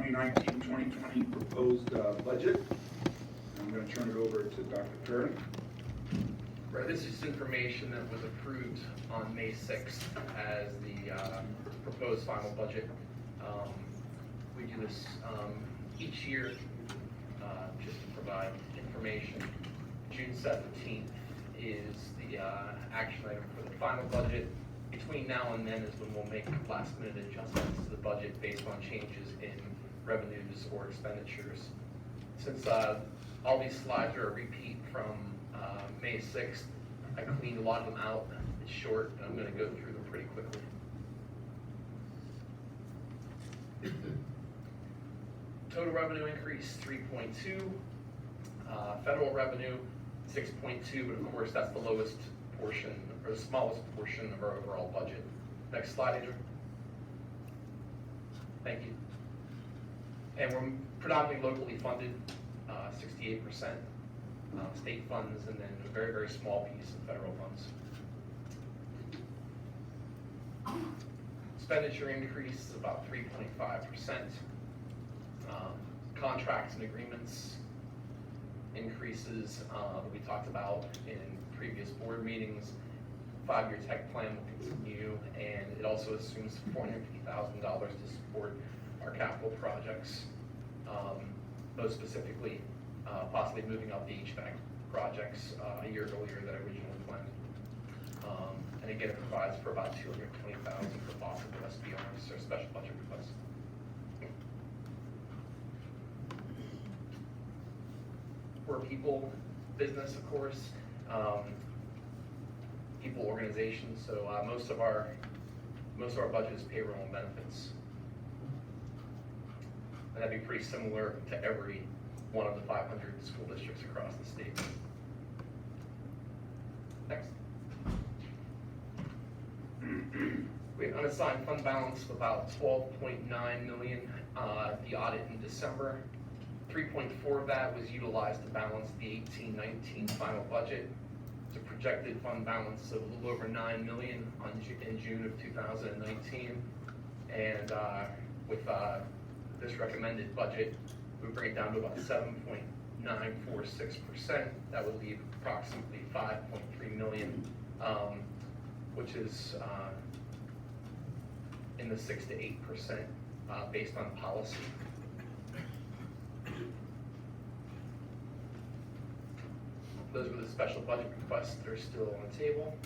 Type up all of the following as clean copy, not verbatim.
2019-2020 proposed budget. I'm going to turn it over to Dr. Curran. Right, this is information that was approved on May 6th as the proposed final budget. We do this each year just to provide information. June 17th is the action item for the final budget. Between now and then is when we'll make last minute adjustments to the budget based on changes in revenues or expenditures. Since all these slides are a repeat from May 6th, I cleaned a lot of them out. It's short, and I'm going to go through them pretty quickly. Total revenue increase 3.2, federal revenue 6.2, but of course that's the lowest portion, or the smallest portion of our overall budget. Next slide, Andrew. Thank you. And we're predominantly locally funded, 68%, state funds, and then a very, very small piece of federal funds. Expenditure increase is about 3.5%. Contracts and agreements increases that we talked about in previous board meetings. 5-year tech plan will continue, and it also assumes $450,000 to support our capital projects. Most specifically, possibly moving up the HVAC projects a year earlier than originally planned. And again, it provides for about $220,000 for possible SBRs or special budget requests. We're a people business, of course, people organization. So most of our budget is payroll and benefits. And that'd be pretty similar to every one of the 500 school districts across the state. Next. We have unassigned fund balance of about $12.9 million. The audit in December, 3.4 of that was utilized to balance the 18-19 final budget. It's a projected fund balance of a little over $9 million in June of 2019. And with this recommended budget, we bring it down to about 7.946%. That would leave approximately $5.3 million, which is in the 6 to 8% based on policy. Those were the special budget requests that are still on the table.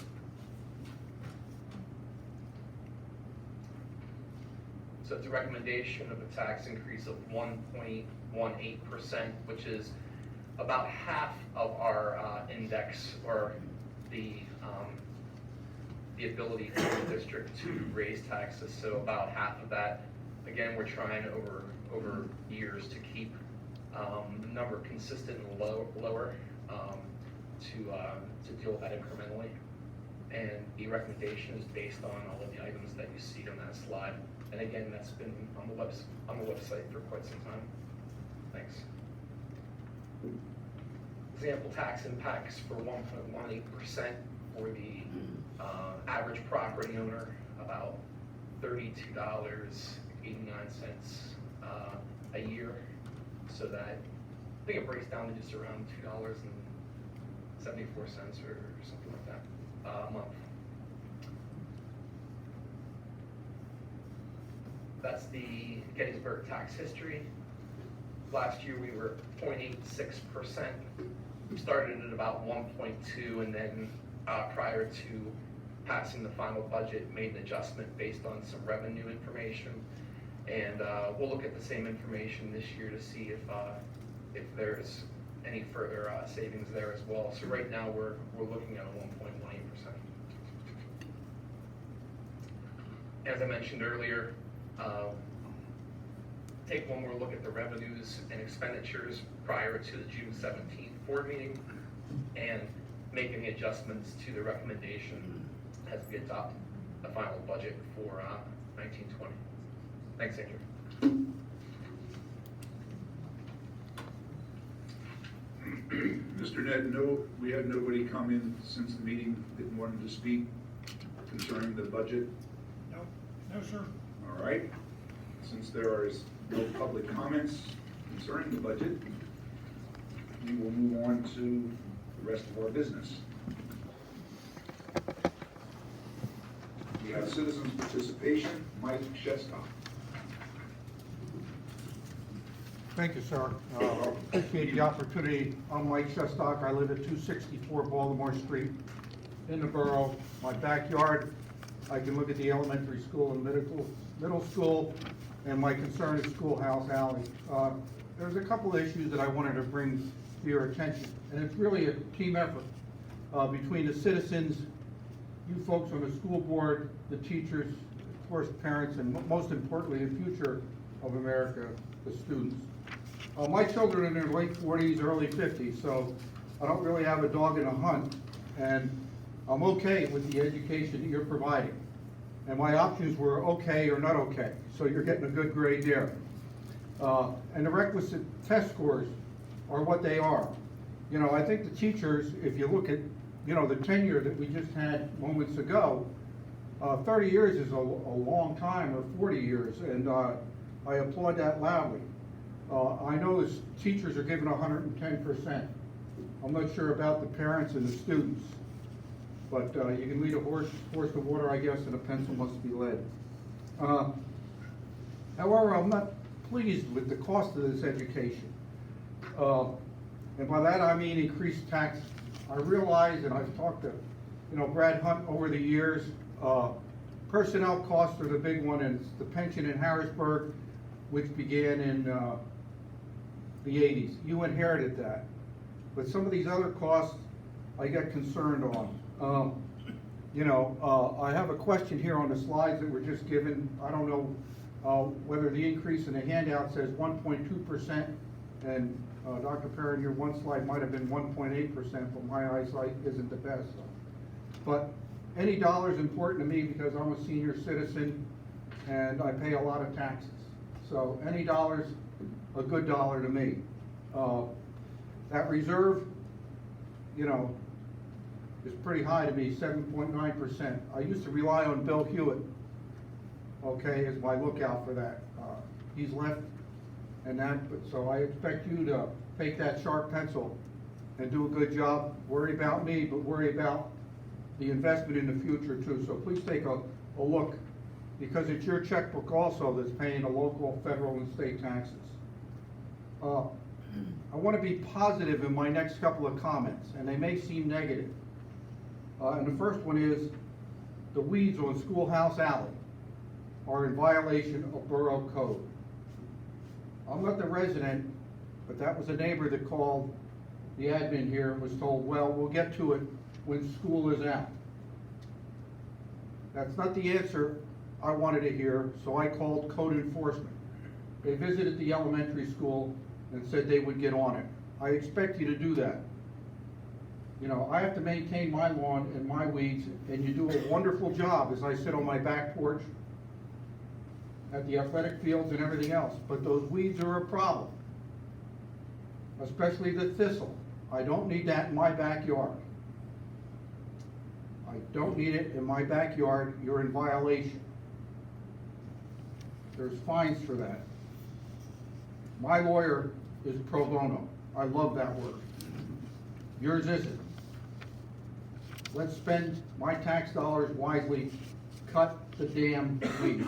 So it's a recommendation of a tax increase of 1.18%, which is about half of our index, or the ability for the district to raise taxes. So about half of that. Again, we're trying over years to keep the number consistent and lower to deal with that incrementally. And the recommendation is based on all of the items that you see on that slide. And again, that's been on the website for quite some time. Thanks. Example tax impacts for 1.18% for the average property owner, about $32.89 a year. So that, I think it breaks down to just around $2.74 or something like that a month. That's the Gettysburg tax history. Last year we were 0.86%. We started at about 1.2, and then prior to passing the final budget, made an adjustment based on some revenue information. And we'll look at the same information this year to see if there's any further savings there as well. So right now we're looking at a 1.18%. As I mentioned earlier, take one more look at the revenues and expenditures prior to the June 17th board meeting and make any adjustments to the recommendation as we adopt the final budget for 1920. Thanks, Andrew. Mr. Ned, no, we had nobody come in since the meeting that wanted to speak concerning the budget. No, no, sir. All right. Since there is no public comments concerning the budget, we will move on to the rest of our business. We have citizens' participation. Mike Shestak. Thank you, sir. Appreciate the opportunity. I'm Mike Shestak. I live at 264 Baltimore Street in the borough. My backyard, I can look at the elementary school and middle school, and my concern is Schoolhouse Alley. There's a couple of issues that I wanted to bring to your attention, and it's really a team effort between the citizens, you folks on the school board, the teachers, of course, parents, and most importantly, the future of America, the students. My children are in their late 40s, early 50s, so I don't really have a dog in a hunt, and I'm okay with the education that you're providing. And my options were okay or not okay, so you're getting a good grade there. And the requisite test scores are what they are. You know, I think the teachers, if you look at, you know, the tenure that we just had moments ago, 30 years is a long time, or 40 years, and I applaud that loudly. I know the teachers are given 110%. I'm not sure about the parents and the students, but you can lead a horse to water, I guess, and a pencil must be lead. However, I'm not pleased with the cost of this education. And by that I mean increased tax. I realize, and I've talked to, you know, Brad Hunt over the years, personnel costs are the big one, and it's the pension in Harrisburg, which began in the 80s. You inherited that. But some of these other costs, I get concerned on. You know, I have a question here on the slides that were just given. I don't know whether the increase in the handout says 1.2%, and Dr. Perrin, your one slide might have been 1.8%, but my eyesight isn't the best. But any dollar is important to me because I'm a senior citizen and I pay a lot of taxes. So any dollar's a good dollar to me. That reserve, you know, is pretty high to me, 7.9%. I used to rely on Bill Hewitt, okay, as my lookout for that. He's left, and so I expect you to take that sharp pencil and do a good job. Worry about me, but worry about the investment in the future too. So please take a look, because it's your checkbook also that's paying the local, federal, and state taxes. I want to be positive in my next couple of comments, and they may seem negative. And the first one is, the weeds on Schoolhouse Alley are in violation of borough code. I'm not the resident, but that was a neighbor that called the admin here and was told, well, we'll get to it when school is out. That's not the answer I wanted to hear, so I called code enforcement. They visited the elementary school and said they would get on it. I expect you to do that. You know, I have to maintain my lawn and my weeds, and you do a wonderful job as I sit on my back porch at the athletic fields and everything else, but those weeds are a problem, especially the thistle. I don't need that in my backyard. I don't need it in my backyard. You're in violation. There's fines for that. My lawyer is pro bono. I love that word. Yours isn't. Let's spend my tax dollars wisely. Cut the damn weeds.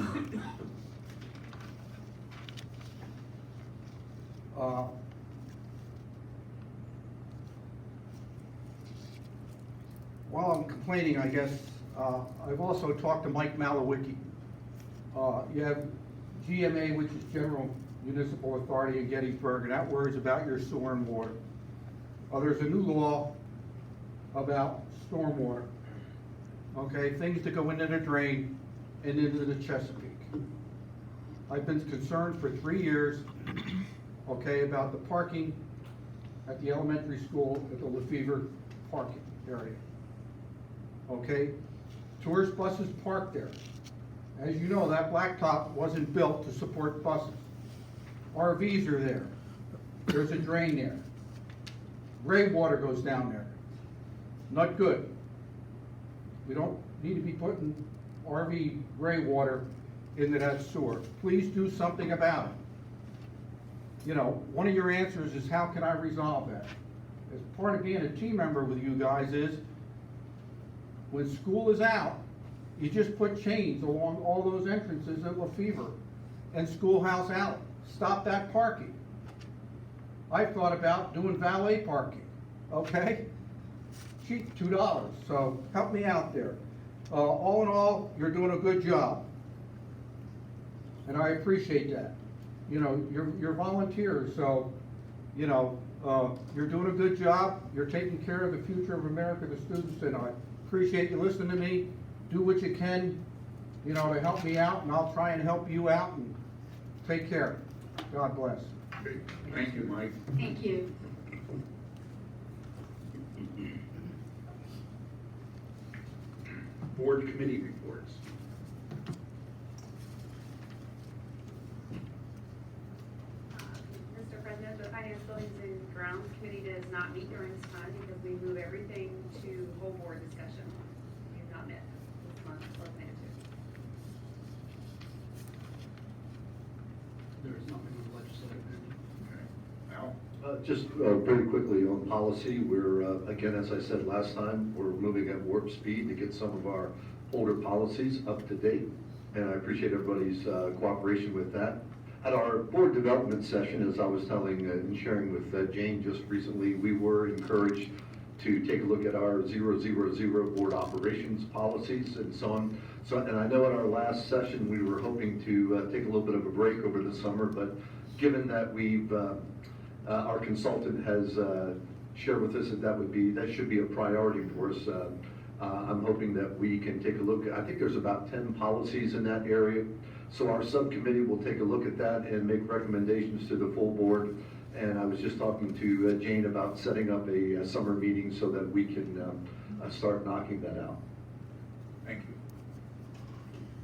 While I'm complaining, I guess, I've also talked to Mike Malawicki. You have GMA, which is General Municipal Authority in Gettysburg, and that worries about your sewer and water. There's a new law about stormwater, okay, things that go into the drain and into the Chesapeake. I've been concerned for 3 years, okay, about the parking at the elementary school at the Lefevre parking area. Okay, tourist buses park there. As you know, that blacktop wasn't built to support buses. RVs are there. There's a drain there. Gray water goes down there. Not good. We don't need to be putting RV gray water into that sewer. Please do something about it. you know, one of your answers is how can I resolve that? As part of being a team member with you guys is, when school is out, you just put chains along all those entrances at LaFever and Schoolhouse Alley. Stop that parking. I've thought about doing valet parking, okay? Cheap, $2, so help me out there. All in all, you're doing a good job. And I appreciate that. You know, you're volunteers, so, you know, you're doing a good job. You're taking care of the future of America, the students, and I appreciate you listening to me. Do what you can, you know, to help me out, and I'll try and help you out, and take care. God bless. Great. Thank you, Mike. Thank you. Board committee reports. Mr. President, the Finance Buildings and Grounds Committee does not meet during this time because we move everything to whole board discussion. We have not met this month or plan to. There is nothing on legislative pending. Okay. Al? Just very quickly on policy, we're, again, as I said last time, we're moving at warp speed to get some of our older policies up to date, and I appreciate everybody's cooperation with that. At our board development session, as I was telling and sharing with Jane just recently, we were encouraged to take a look at our 000 board operations policies and so on. So, and I know at our last session, we were hoping to take a little bit of a break over the summer, but given that we've our consultant has shared with us that that should be a priority for us. I'm hoping that we can take a look. I think there's about 10 policies in that area. So our subcommittee will take a look at that and make recommendations to the full board. And I was just talking to Jane about setting up a summer meeting so that we can start knocking that out. Thank you.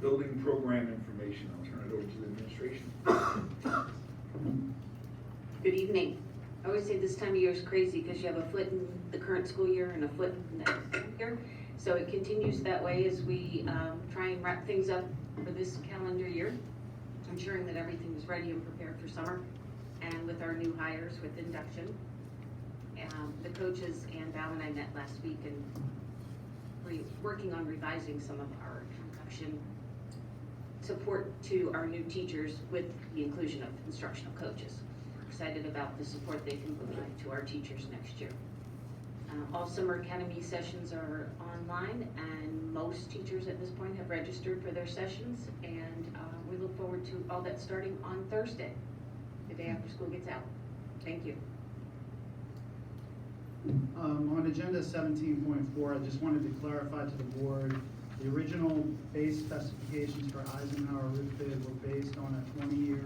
Building program information, I'll turn it over to the administration. Good evening. I always say this time of year is crazy because you have a foot in the current school year and a foot in the next school year. So it continues that way as we try and wrap things up for this calendar year, ensuring that everything is ready and prepared for summer. And with our new hires with induction, the coaches and Val and I met last week and we're working on revising some of our induction support to our new teachers with the inclusion of instructional coaches. We're excited about the support they can provide to our teachers next year. All summer academy sessions are online and most teachers at this point have registered for their sessions, and we look forward to all that starting on Thursday, the day after school gets out. Thank you. On agenda 17.4, I just wanted to clarify to the board, the original base specifications for Eisenhower roof bid were based on a 20-year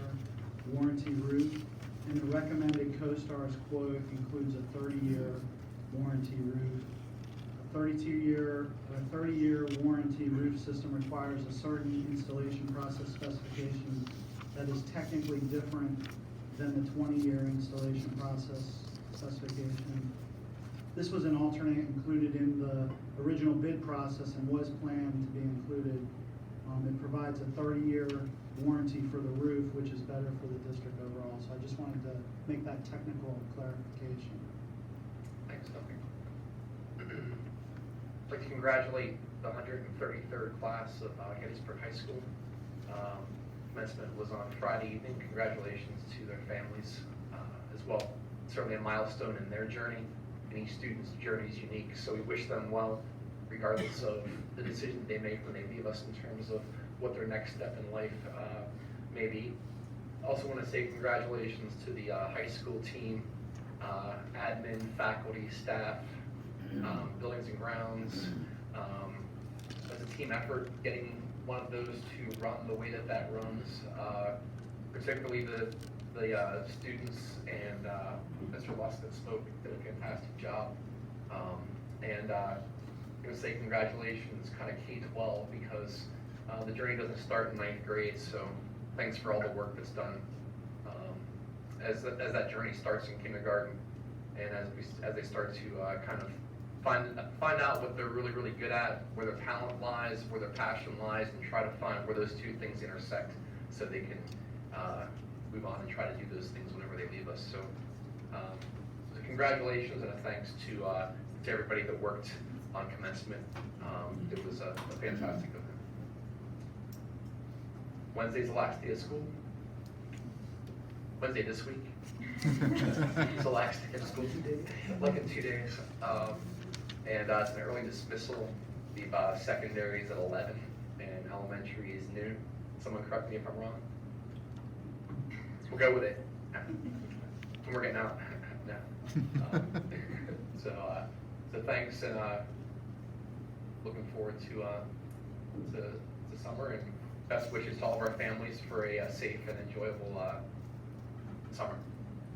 warranty roof, and the recommended CoStar's quote includes a 30-year warranty roof. A 30-year warranty roof system requires a certain installation process specification that is technically different than the 20-year installation process specification. This was an alternate included in the original bid process and was planned to be included. It provides a 30-year warranty for the roof, which is better for the district overall. So I just wanted to make that technical clarification. Thanks, Duncan. I'd like to congratulate the 133rd class of Gettysburg High School. Commencement was on Friday evening. Congratulations to their families as well. Certainly a milestone in their journey, and each student's journey is unique, so we wish them well, regardless of the decision they make when they leave us in terms of what their next step in life may be. Also want to say congratulations to the high school team, admin, faculty, staff, buildings and grounds. As a team effort, getting one of those to run the way that runs, particularly the students and Mr. Lusk that spoke did a fantastic job. And I'm going to say congratulations kind of K-12 because the journey doesn't start in 9th grade, so thanks for all the work that's done as that journey starts in kindergarten and as they start to kind of find out what they're really, really good at, where their talent lies, where their passion lies, and try to find where those two things intersect so they can move on and try to do those things whenever they leave us. So, so congratulations and a thanks to everybody that worked on commencement. It was a fantastic event. Wednesday's the last day of school. Wednesday this week. It's the last day of school, like in 2 days. And it's an early dismissal. The secondary is at 11 and elementary is noon. Someone correct me if I'm wrong. We'll go with it. We're getting out now. So thanks, and looking forward to summer, and best wishes to all of our families for a safe and enjoyable summer,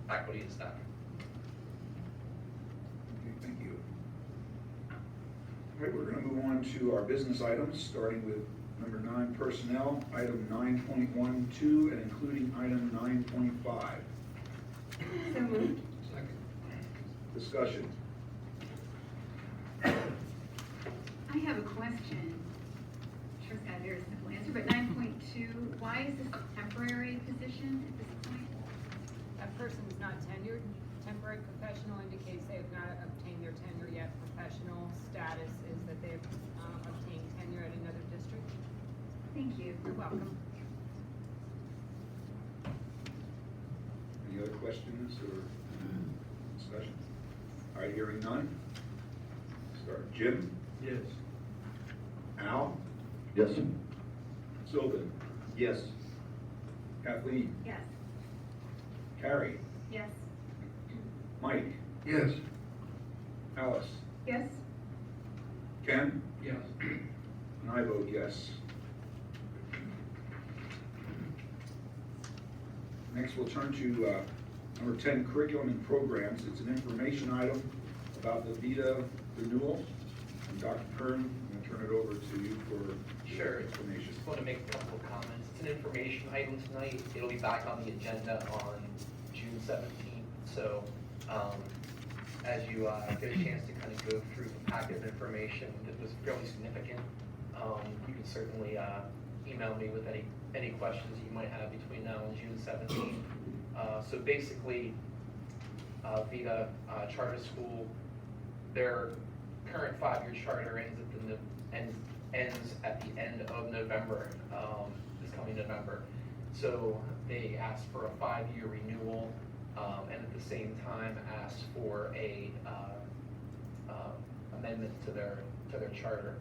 faculty and staff. Okay, thank you. All right, we're going to move on to our business items, starting with number 9, personnel, item 9.12, and including item 9.5. So moved. Discussion. I have a question. I'm sure it's got a very simple answer, but 9.2, why is this a temporary position at this point? That person is not tenured. Temporary professional indicates they have not obtained their tenure yet. Professional status is that they have obtained tenure at another district. Thank you. You're welcome. Any other questions or discussion? All right, hearing none. Start. Jim? Yes. Al? Yes? Sylvan? Yes. Kathleen? Yes. Carrie? Yes. Mike? Yes. Alice? Yes. Ken? Yes. And I vote yes. Next, we'll turn to number 10, curriculum and programs. It's an information item about the VITA renewal. And Dr. Kern, I'm going to turn it over to you for Sure. information. Just want to make a couple of comments. It's an information item tonight. It'll be back on the agenda on June 17th. So as you get a chance to kind of go through the packet of information that was fairly significant, you can certainly email me with any questions you might have between now and June 17th. So basically, VITA Charter School, their current 5-year charter ends at the end of November, this coming November. So they asked for a 5-year renewal, and at the same time asked for a amendment to their charter.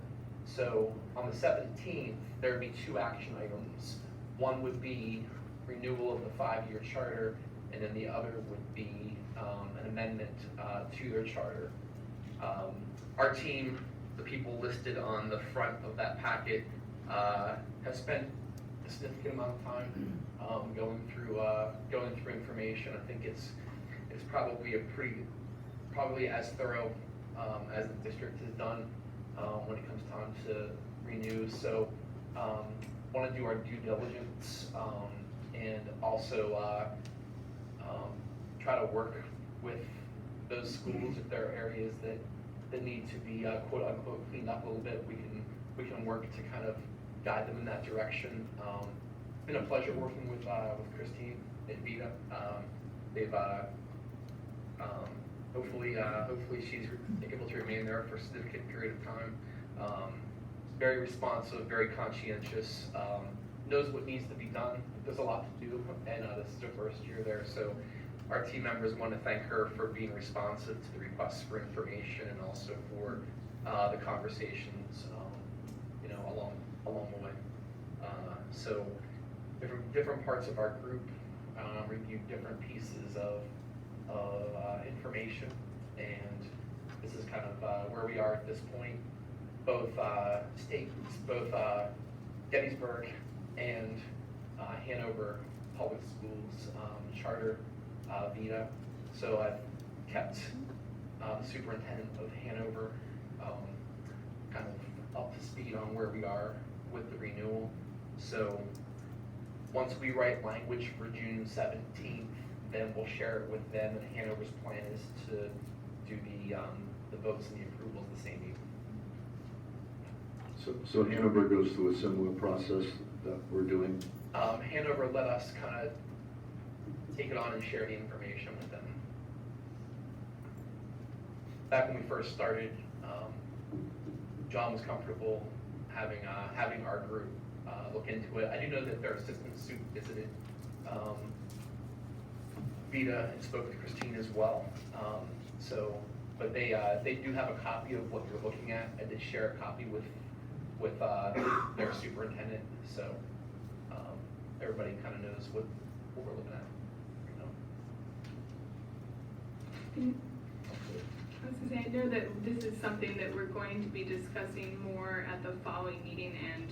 So on the 17th, there would be 2 action items. One would be renewal of the 5-year charter, and then the other would be an amendment to their charter. Our team, the people listed on the front of that packet, have spent a significant amount of time going through information. I think it's probably as thorough as the district has done when it comes time to renew. So want to do our due diligence and also try to work with those schools if there are areas that need to be quote unquote cleaned up a little bit. We can work to kind of guide them in that direction. Been a pleasure working with Christine at VITA. They've hopefully she's able to remain there for a significant period of time. Very responsive, very conscientious, knows what needs to be done. There's a lot to do, and this is her first year there, so our team members want to thank her for being responsive to the requests for information and also for the conversations, along the way. So different parts of our group reviewed different pieces of information, and this is kind of where we are at this point. Both both Gettysburg and Hanover Public Schools charter VITA. So I've kept the superintendent of Hanover kind of up to speed on where we are with the renewal. So once we write language for June 17th, then we'll share it with them, and Hanover's plan is to do the votes and the approvals the same evening. So Hanover goes through a similar process that we're doing? Hanover let us kind of take it on and share the information with them. Back when we first started, John was comfortable having our group look into it. I do know that their assistant soup visited Vita and spoke with Christine as well. But they do have a copy of what you're looking at. I did share a copy with their superintendent, so everybody kind of knows what we're looking at. I was gonna say, I know that this is something that we're going to be discussing more at the following meeting and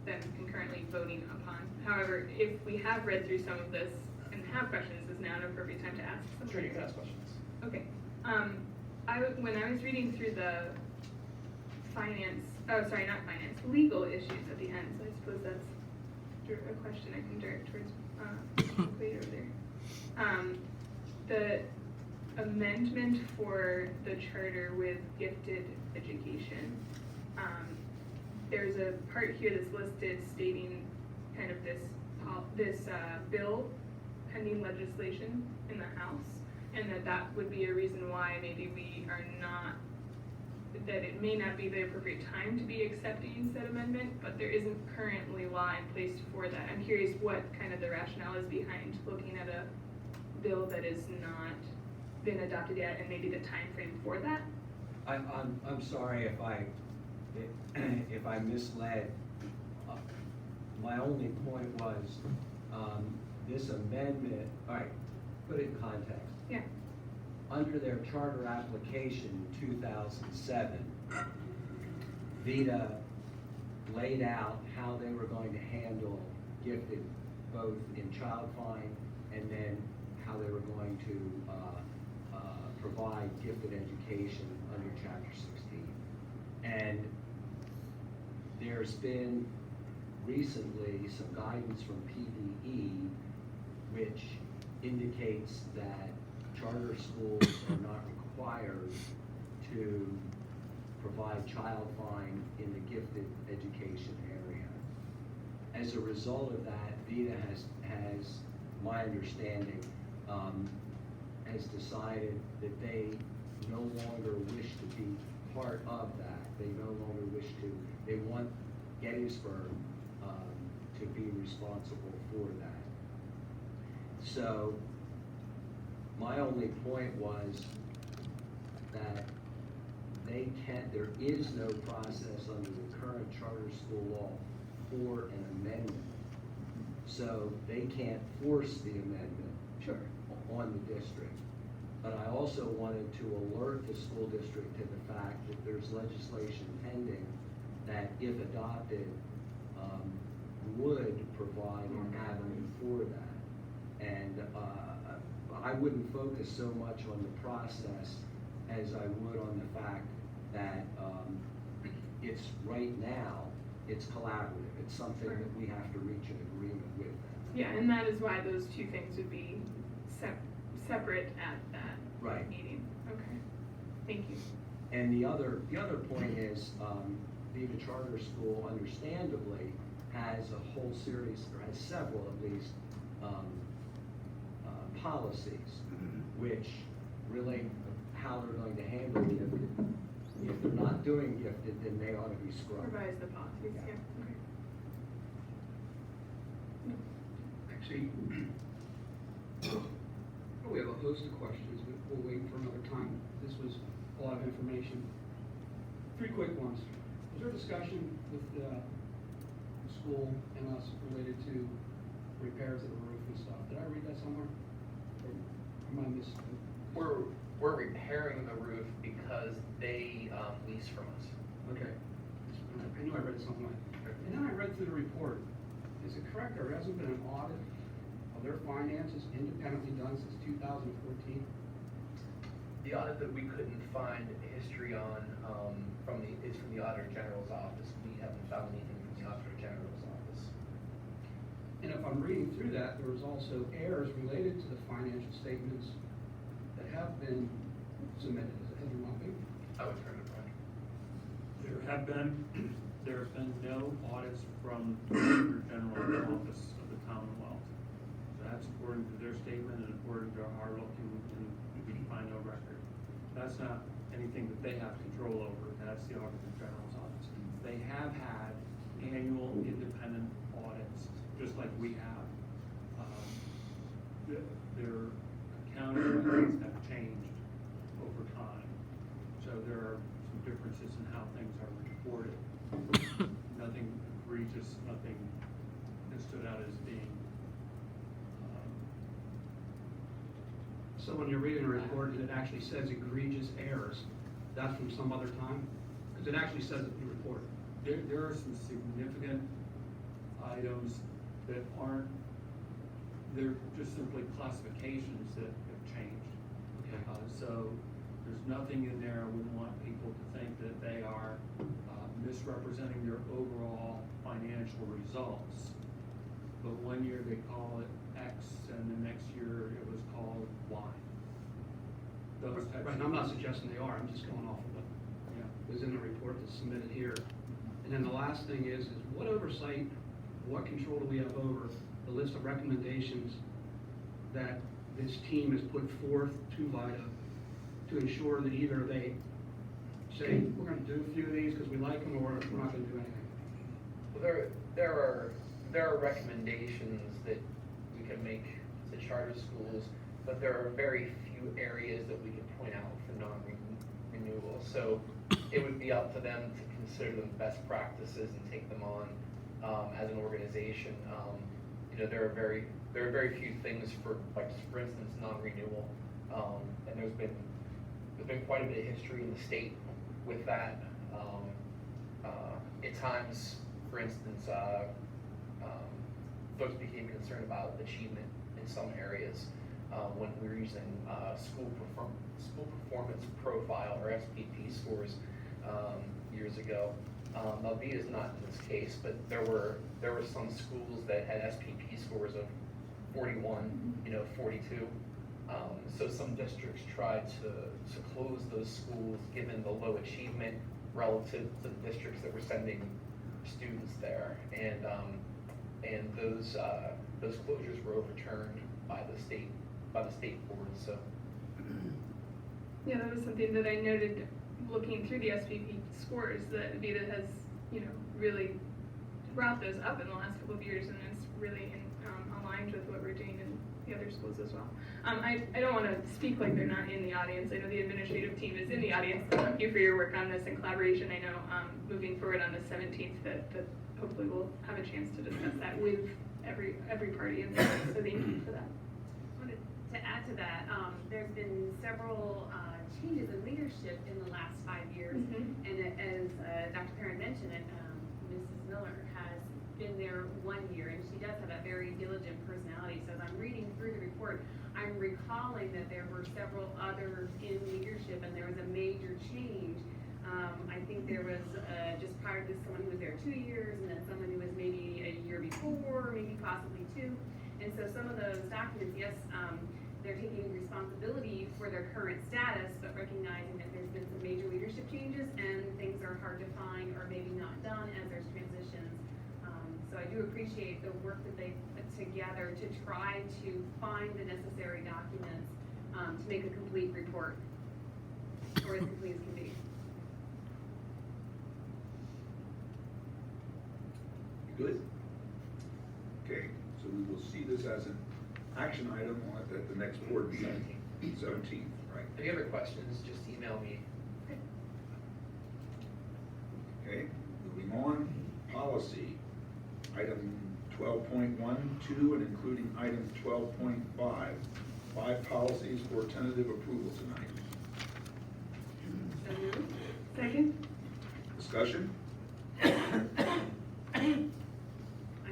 then concurrently voting upon. However, if we have read through some of this and have questions, is now an appropriate time to ask some? I'm sure you can ask questions. Okay, when I was reading through the legal issues at the end, so I suppose that's a question I can direct towards, Quade over there. The amendment for the charter with gifted education, there's a part here that's listed stating kind of this bill pending legislation in the House, and that would be a reason why maybe we are not, that it may not be the appropriate time to be accepting said amendment, but there isn't currently law in place for that. I'm curious what kind of the rationale is behind looking at a bill that is not been adopted yet, and maybe the time frame for that. I'm sorry if I misled. My only point was, this amendment, all right, put it in context. Yeah. Under their charter application in 2007, Vita laid out how they were going to handle gifted, both in child find and then how they were going to provide gifted education under Chapter 16. And there's been recently some guidance from PDE which indicates that charter schools are not required to provide child find in the gifted education area. As a result of that, Vita has my understanding, has decided that they no longer wish to be part of that. They no longer wish to, they want Gettysburg to be responsible for that. So my only point was that there is no process under the current charter school law for an amendment. So they can't force the amendment on the district. But I also wanted to alert the school district to the fact that there's legislation pending that, if adopted, would provide an avenue for that. And I wouldn't focus so much on the process as I would on the fact that it's right now, it's collaborative. It's something that we have to reach an agreement with them. Yeah, and that is why those two things would be separate at that meeting. Okay, thank you. And the other point is, Vita Charter School understandably has a whole series, or has several at least, policies which relate to how they're going to handle gifted. If they're not doing gifted, then they ought to be scrubbed. Revise the policies, yeah, okay. Actually, we have a host of questions, but we'll wait for another time. This was a lot of information. 3 quick ones. Was there a discussion with the school and us related to repairs of the roof and stuff? Did I read that somewhere? Or am I missing? We're repairing the roof because they lease from us. Okay. I knew I read something like that. And then I read through the report. Is it correct there hasn't been an audit of their finances independently done since 2014? The audit that we couldn't find history on is from the Auditor General's office. We haven't found anything from the Auditor General's office. And if I'm reading through that, there was also errors related to the financial statements that have been submitted. Has there not been? I would turn to Brian. There have been no audits from the Auditor General's office of the Commonwealth. That's according to their statement and according to our looking, and we can find no record. That's not anything that they have control over, that's the Auditor General's office. They have had annual independent audits, just like we have. Their accounting records have changed over time. So there are some differences in how things are reported. Nothing egregious, nothing that stood out as being, So when you're reading a report and it actually says egregious errors, that's from some other time? Because it actually says it in the report. There are some significant items that aren't, they're just simply classifications that have changed. Okay. So there's nothing in there, I wouldn't want people to think that they are misrepresenting their overall financial results. But one year they call it X and the next year it was called Y. Those types Right, and I'm not suggesting they are, I'm just going off of what Yeah. is in the report that's submitted here. And then the last thing is what oversight, what control do we have over the list of recommendations that this team has put forth to VITA to ensure that either they say, we're gonna do a few of these because we like them, or we're not gonna do anything? Well, there are recommendations that we can make to charter schools, but there are very few areas that we can point out for non-renewal. So it would be up to them to consider them best practices and take them on as an organization. There are very few things for instance, non-renewal, and there's been quite a bit of history in the state with that. At times, for instance, folks became concerned about achievement in some areas when we were using school performance profile or SPP scores years ago. Now, VITA is not in this case, but there were some schools that had SPP scores of 41, 42. So some districts tried to close those schools given the low achievement relative to the districts that were sending students there, and those closures were overturned by the state board. So Yeah, that was something that I noted looking through the SPP scores, that VITA has, really brought those up in the last couple of years, and it's really aligned with what we're doing in the other schools as well. I don't want to speak like they're not in the audience. I know the administrative team is in the audience. Thank you for your work on this and collaboration. I know moving forward on the 17th that hopefully we'll have a chance to discuss that with every party in there. So thank you for that. Wanted to add to that, there's been several changes in leadership in the last 5 years. Mhm. And as Dr. Perrin mentioned, Mrs. Miller has been there 1 year, and she does have a very diligent personality. So as I'm reading through the report, I'm recalling that there were several others in leadership, and there was a major change. I think there was, just prior to this, someone who was there 2 years, and then someone who was maybe a year before, maybe possibly 2. And so some of those documents, yes, they're taking responsibility for their current status, but recognizing that there's been some major leadership changes and things are hard to find or maybe not done as there's transitions. So I do appreciate the work that they put together to try to find the necessary documents to make a complete report, or as complete as can be. Good. Okay, so we will see this as an action item at the next board meeting, 17th, right? any other questions, just email me. Okay, moving on, policy, item 12.12 and including item 12.5. 5 policies for tentative approval tonight. So moved. Second? Discussion? I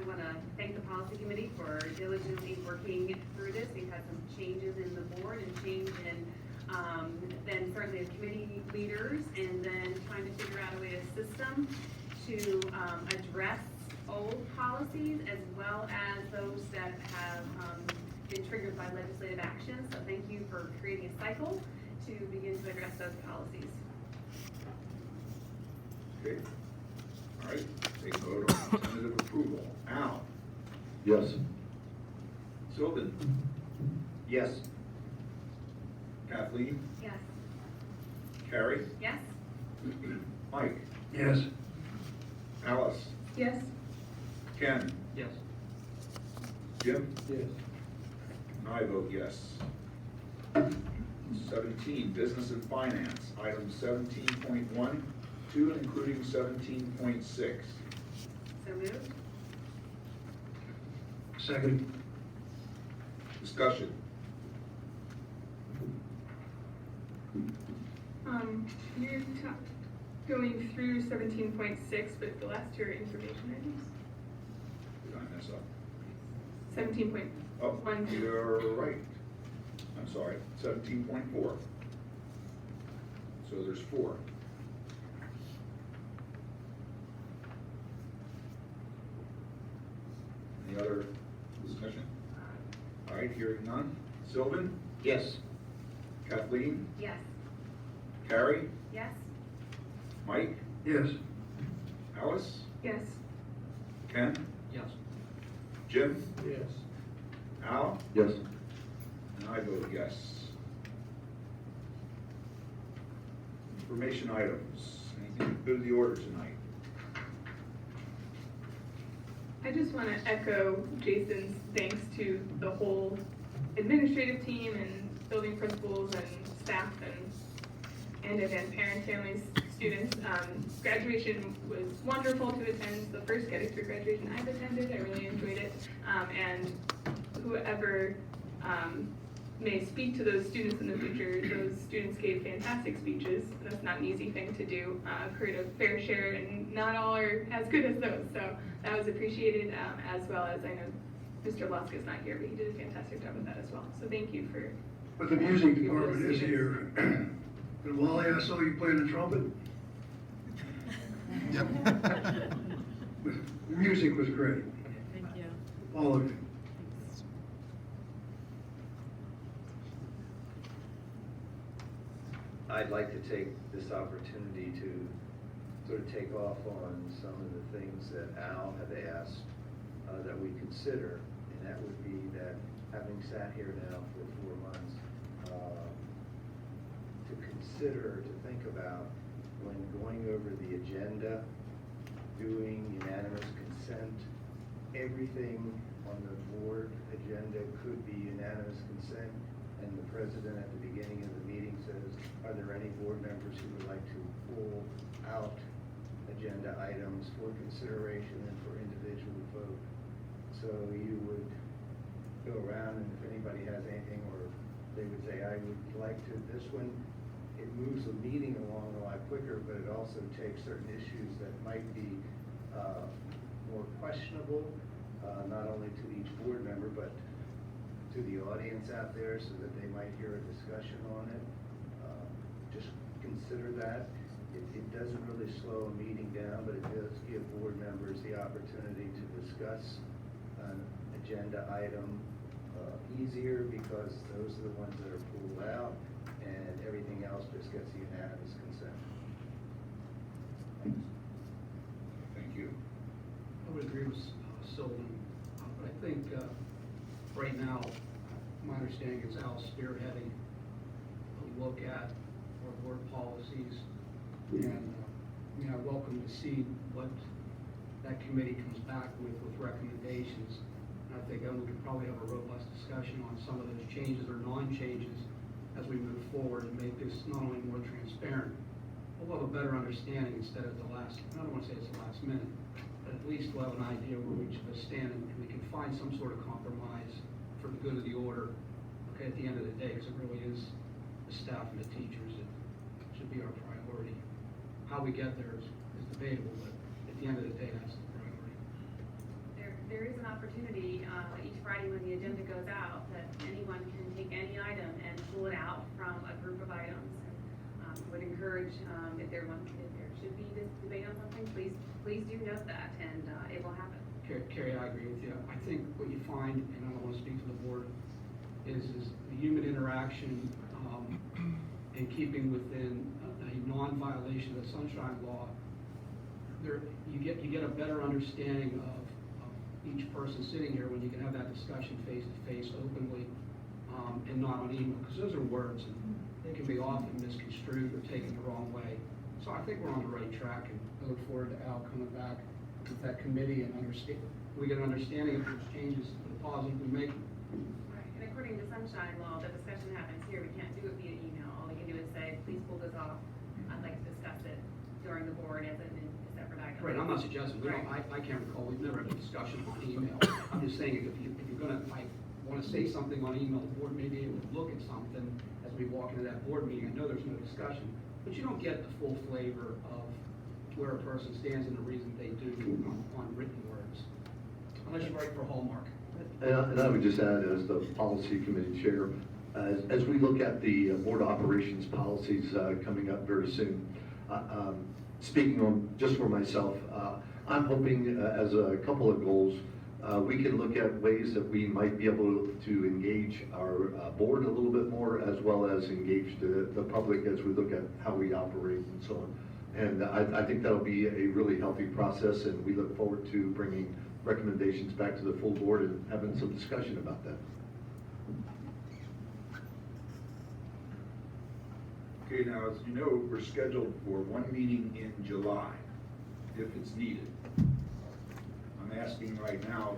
want to thank the policy committee for diligently working through this. We've had some changes in the board and change in, then certainly the committee leaders, and then trying to figure out a way, a system to address old policies as well as those that have been triggered by legislative action. So thank you for creating a cycle to begin to address those policies. Okay, all right, take a vote on tentative approval. Al? Yes. Sylvan? Yes. Kathleen? Yes. Carrie? Yes? Mike? Yes. Alice? Yes. Ken? Yes. Jim? Yes. And I vote yes. 17, Business and Finance, items 17.1, 2, and including 17.6. So moved? Second. Discussion. You're going through 17.6, but the last two are information items. Did I mess up? 17.1. Oh, you're right. I'm sorry, 17.4. So there's 4. Any other discussion? All right, hearing none. Sylvan? Yes. Kathleen? Yes. Carrie? Yes? Mike? Yes. Alice? Yes. Ken? Yes. Jim? Yes. Al? Yes. And I vote yes. Information items. Anything good of the order tonight? I just want to echo Jason's thanks to the whole administrative team and building principals and staff and event parents, families, students. Graduation was wonderful to attend. It's the first Gettysburg graduation I've attended. I really enjoyed it. And whoever may speak to those students in the future, those students gave fantastic speeches. That's not an easy thing to do. I've heard a fair share, and not all are as good as those. So that was appreciated, as well as I know Mr. Lusk is not here, but he did a fantastic job with that as well. So thank you for. But the music for those department is students. here. And Wally, I saw you playing the trumpet. The music was great. Thank you. All of you. I'd like to take this opportunity to sort of take off on some of the things that Al had asked that we consider, and that would be that having sat here now for 4 months, to consider, to think about when going over the agenda, doing unanimous consent, everything on the board agenda could be unanimous consent, and the president at the beginning of the meeting says, are there any board members who would like to pull out agenda items for consideration and for individual vote? So you would go around, and if anybody has anything, or they would say, I would like to, this one, it moves the meeting along a lot quicker, but it also takes certain issues that might be more questionable, not only to each board member, but to the audience out there, so that they might hear a discussion on it. Just consider that. It doesn't really slow a meeting down, but it does give board members the opportunity to discuss an agenda item easier, because those are the ones that are pulled out, and everything else just gets unanimous consent. Thank you. I would agree with Sylvan, but I think right now, my understanding is Al spearheading a look at our board policies, and I welcome to see what that committee comes back with recommendations. And I think we could probably have a robust discussion on some of those changes or non-changes as we move forward, and make this not only more transparent, we'll have a better understanding instead of the last, I don't want to say it's the last minute, but at least we'll have an idea where each of us stand, and we can find some sort of compromise for the good of the order, okay, at the end of the day, because it really is the staff and the teachers that should be our priority. How we get there is debatable, but at the end of the day, that's the priority. There is an opportunity each Friday when the agenda goes out that anyone can take any item and pull it out from a group of items. And would encourage if there should be this debate on something, please do note that, and it will happen. Carrie, I agree with you. I think what you find, and I don't want to speak for the board, is the human interaction and keeping within a non-violation of the Sunshine Law. You get a better understanding of each person sitting here when you can have that discussion face to face openly, and not on email, because those are words and they can be often misconstrued or taken the wrong way. So I think we're on the right track, and I look forward to Al coming back with that committee and we get an understanding of which changes for the positive we make. Right, and according to Sunshine Law, the discussion happens here, we can't do it via email, all we can do is say, please pull this off, I'd like to discuss it during the board as a separate item. Right, I'm not suggesting, we don't, Right. I can't recall, we've never had a discussion on email. I'm just saying, if you're gonna, I wanna say something on email, the board may be able to look at something as we walk into that board meeting. I know there's no discussion, but you don't get the full flavor of where a person stands and the reason they do on written words. Unless you write for Hallmark. And I would just add, as the policy committee chair, as we look at the board operations policies coming up very soon, speaking on just for myself, I'm hoping as a couple of goals, we can look at ways that we might be able to engage our board a little bit more, as well as engage the public as we look at how we operate and so on. And I think that'll be a really healthy process, and we look forward to bringing recommendations back to the full board and having some discussion about that. Okay, now, as you know, we're scheduled for one meeting in July, if it's needed. I'm asking right now,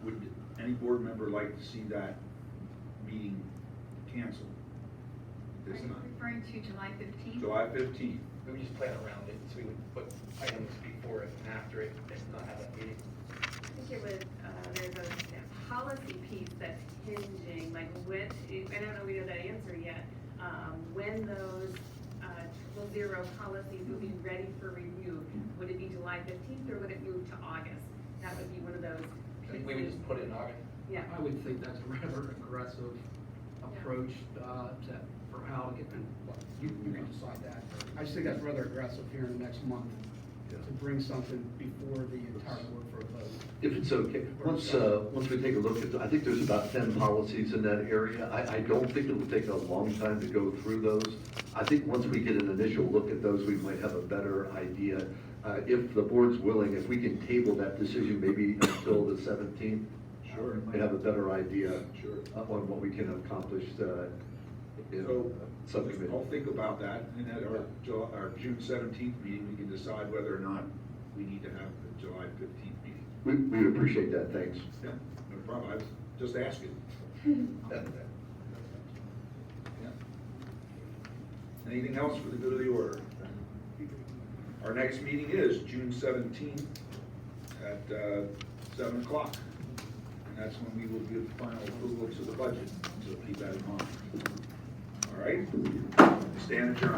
would any board member like to see that meeting canceled? Are This you time, referring to July 15th? July 15th. We would just plan around it, so we would put items before it and after it, and not have that meeting. I think it was, there's a policy piece that's hinging, like when, I don't know we know that answer yet, when those, 0 policies will be ready for review. Would it be July 15th or would it move to August? That would be one of those. I think we would just put it in August. Yeah. I would think that's a rather aggressive approach for Al to get, you can decide that. I just think that's rather aggressive here in the next month, to bring something before the entire board for a vote. If it's okay, once we take a look at, I think there's about 10 policies in that area. I don't think it will take a long time to go through those. I think once we get an initial look at those, we might have a better idea. If the board's willing, if we can table that decision maybe until the 17th. Sure. We have a better idea Sure. on what we can accomplish in So, subcommittee. I'll think about that, and at our June 17th meeting, we can decide whether or not we need to have the July 15th meeting. We appreciate that, thanks. Yeah, no problem, I was just asking. Yeah. Anything else for the good of the order? Our next meeting is June 17th at 7 o'clock. And that's when we will give final approval to the budget, so keep that in mind. All right, stand adjourned.